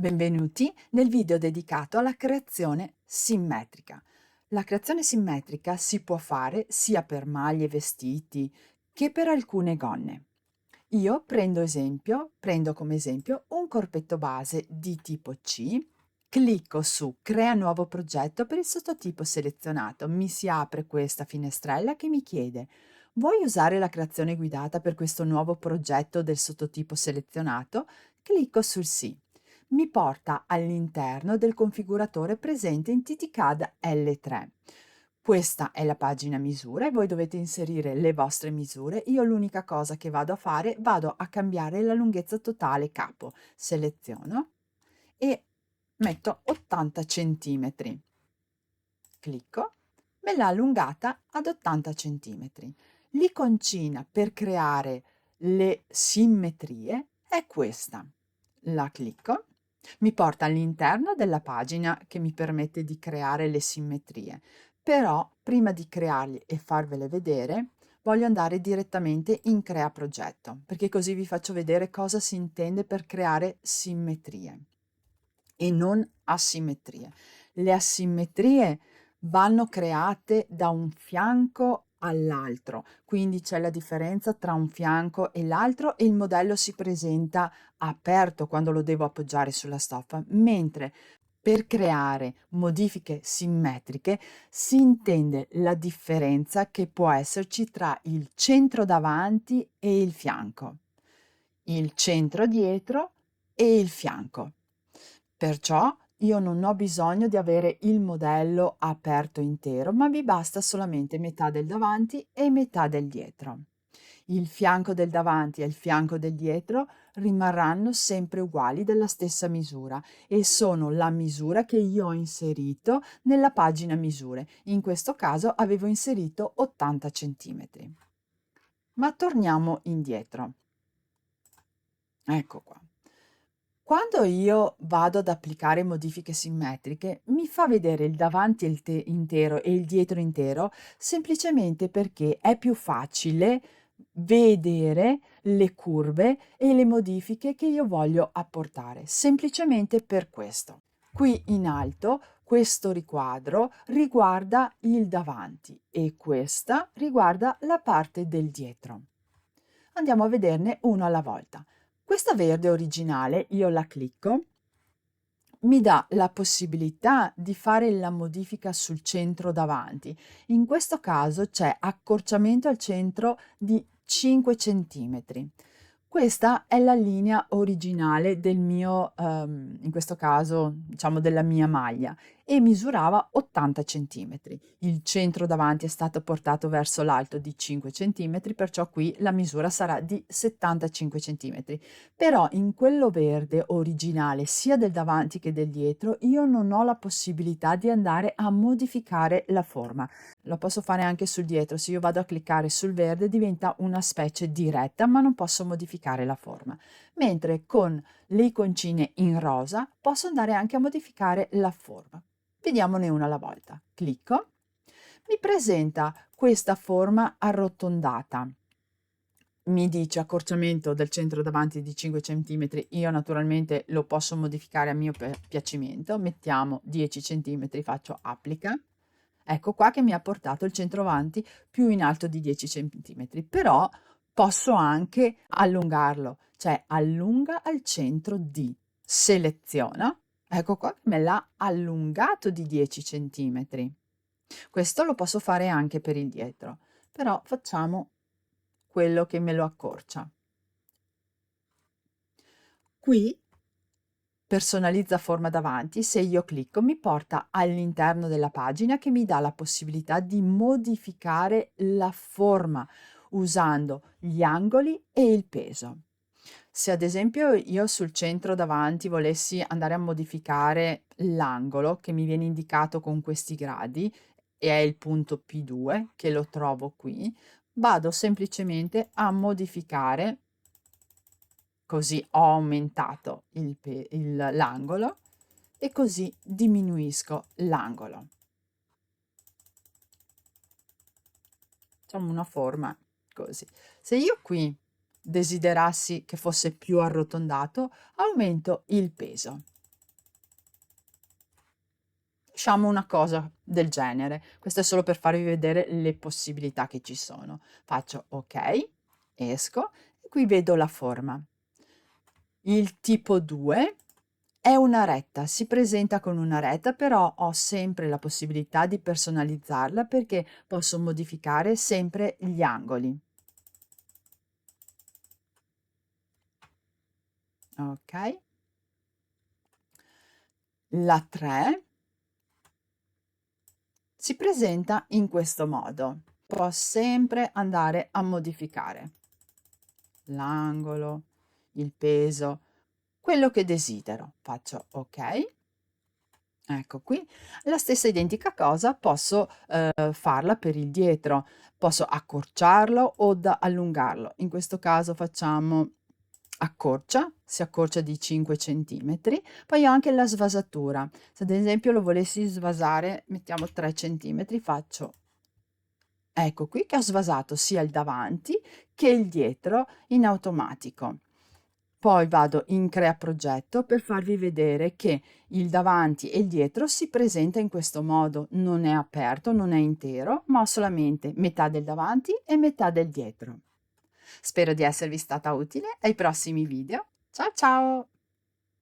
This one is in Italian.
Benvenuti nel video dedicato alla creazione simmetrica. La creazione simmetrica si può fare sia per maglie e vestiti che per alcune gonne. Io prendo come esempio un corpetto base di tipo C, clicco su Crea nuovo progetto per il sottotipo selezionato. Mi si apre questa finestrella che mi chiede: vuoi usare la creazione guidata per questo nuovo progetto del sottotipo selezionato? Clicco sul sì. Mi porta all'interno del configuratore presente in TTCAD L3. Questa è la pagina misure, voi dovete inserire le vostre misure. Io l'unica cosa che vado a cambiare la lunghezza totale capo. Seleziono e metto 80 centimetri. Clicco, me l'ha allungata ad 80 centimetri. L'iconcina per creare le simmetrie è questa. La clicco, mi porta all'interno della pagina che mi permette di creare le simmetrie. Però prima di crearli e farvele vedere, voglio andare direttamente in Crea progetto, perché così vi faccio vedere cosa si intende per creare simmetrie e non asimmetrie. Le asimmetrie vanno create da un fianco all'altro, quindi c'è la differenza tra un fianco e l'altro e il modello si presenta aperto quando lo devo appoggiare sulla stoffa, mentre per creare modifiche simmetriche si intende la differenza che può esserci tra il centro davanti e il fianco, il centro dietro e il fianco. Perciò io non ho bisogno di avere il modello aperto intero, ma mi basta solamente metà del davanti e metà del dietro. Il fianco del davanti e il fianco del dietro rimarranno sempre uguali della stessa misura e sono la misura che io ho inserito nella pagina misure. In questo caso avevo inserito 80 centimetri. Ma torniamo indietro. Ecco qua. Quando io vado ad applicare modifiche simmetriche, mi fa vedere il davanti intero e il dietro intero semplicemente perché è più facile vedere le curve e le modifiche che io voglio apportare, semplicemente per questo. Qui in alto questo riquadro riguarda il davanti e questa riguarda la parte del dietro. Andiamo a vederne uno alla volta. Questa verde originale io la clicco, mi dà la possibilità di fare la modifica sul centro davanti. In questo caso c'è accorciamento al centro di 5 centimetri. Questa è la linea originale del mio, in questo caso, diciamo della mia maglia e misurava 80 centimetri. Il centro davanti è stato portato verso l'alto di 5 centimetri, perciò qui la misura sarà di 75 centimetri. Però in quello verde originale, sia del davanti che del dietro, io non ho la possibilità di andare a modificare la forma. Lo posso fare anche sul dietro, se io vado a cliccare sul verde diventa una specie di retta, ma non posso modificare la forma. Mentre con le iconcine in rosa posso andare anche a modificare la forma. Vediamone una alla volta. Clicco, mi presenta questa forma arrotondata. Mi dice accorciamento del centro davanti di 5 centimetri, io naturalmente lo posso modificare a mio piacimento, mettiamo 10 centimetri, faccio applica. Ecco qua che mi ha portato il centro avanti più in alto di 10 centimetri, però posso anche allungarlo, cioè allunga al centro di, seleziona, ecco qua che me l'ha allungato di 10 centimetri. Questo lo posso fare anche per il dietro, però facciamo quello che me lo accorcia. Qui personalizza forma davanti, se io clicco mi porta all'interno della pagina che mi dà la possibilità di modificare la forma usando gli angoli e il peso. Se ad esempio io sul centro davanti volessi andare a modificare l'angolo che mi viene indicato con questi gradi e è il punto P2 che lo trovo qui, vado semplicemente a modificare, così ho aumentato l'angolo e così diminuisco l'angolo. Facciamo una forma così. Se io qui desiderassi che fosse più arrotondato, aumento il peso. facciamo una cosa del genere. Questo è solo per farvi vedere le possibilità che ci sono. Faccio ok, esco e qui vedo la forma. Il tipo 2 è una retta, si presenta con una retta, però ho sempre la possibilità di personalizzarla perché posso modificare sempre gli angoli. Ok. La 3 si presenta in questo modo. Posso sempre andare a modificare l'angolo, il peso, quello che desidero. Faccio ok. Ecco qui. La stessa identica cosa posso farla per il dietro. Posso accorciarlo o allungarlo. In questo caso facciamo accorcia, si accorcia di 5 centimetri. Poi ho anche la svasatura. Se ad esempio lo volessi svasare, mettiamo 3 centimetri, faccio ecco qui che ho svasato sia il davanti che il dietro in automatico. Poi vado in crea progetto per farvi vedere che il davanti e il dietro si presenta in questo modo, non è aperto, non è intero, ma ho solamente metà del davanti e metà del dietro. Spero di esservi stata utile ai prossimi video. Ciao ciao!